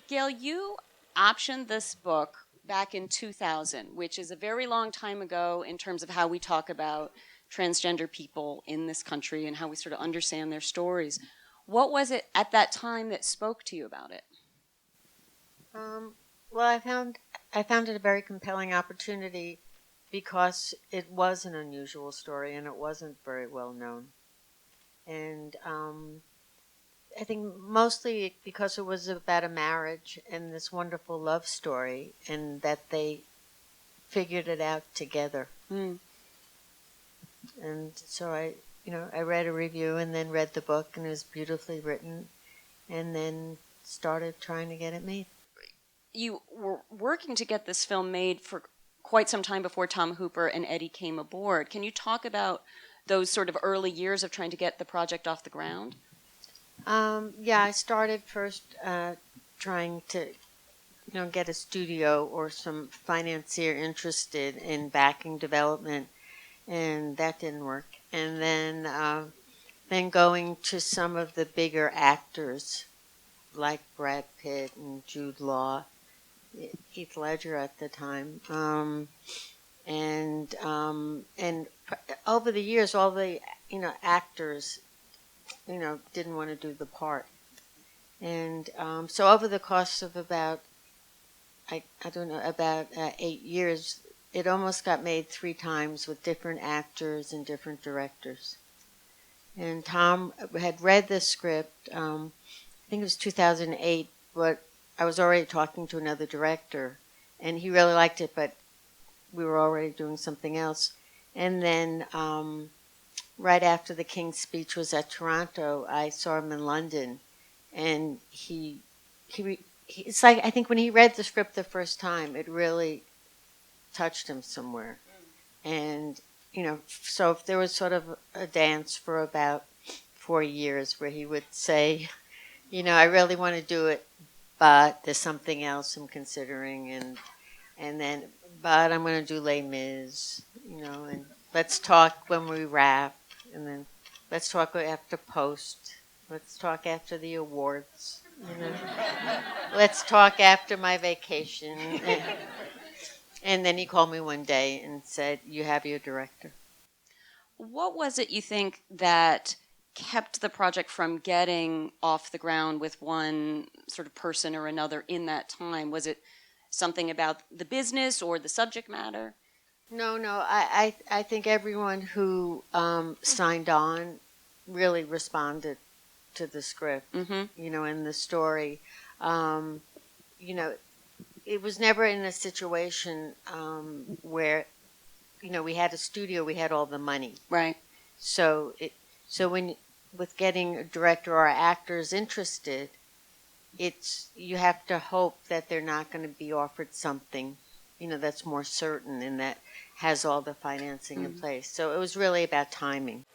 Gail, you optioned this book back in 2000, which is a very long time ago in terms of how we talk about transgender people in this country and how we sort of understand their stories. What was it at that time that spoke to you about it? Well, I found it a very compelling opportunity because it was an unusual story and it wasn't very well known. And I think mostly because it was about a marriage and this wonderful love story, and that they figured it out together. Mm. And so I read a review and then read the book, and it was beautifully written, and then started trying to get it made. You were working to get this film made for quite some time before Tom Hooper and Eddie came aboard. Can you talk about those sort of early years of trying to get the project off the ground? Yeah, I started first trying to, get a studio or some financier interested in backing development, and that didn't work. And then going to some of the bigger actors like Brad Pitt and Jude Law, Heath Ledger at the time, and over the years, all the actors didn't want to do the part. And so over the course of about, I don't know, about 8 years, it almost got made 3 times with different actors and different directors. And Tom had read the script, I think it was 2008, but I was already talking to another director, and he really liked it, but we were already doing something else. And then right after the King's speech was at Toronto, I saw him in London, and it's like, I think when he read the script the first time, it really touched him somewhere. And so if there was sort of a dance for about 4 years where he would say, I really want to do it, but there's something else I'm considering, and then, but I'm going to do Les Mis, and let's talk when we wrap, and then let's talk after post, let's talk after the awards, let's talk after my vacation. And then he called me one day and said, "You have your director." What was it you think that kept the project from getting off the ground with one sort of person or another in that time? Was it something about the business or the subject matter? No. I think everyone who signed on really responded to the script, and the story. Um, it was never in a situation where, we had a studio, we had all the money. Right. So when with getting a director or actors interested, you have to hope that they're not going to be offered something, that's more certain and that has all the financing in place. So it was really about timing.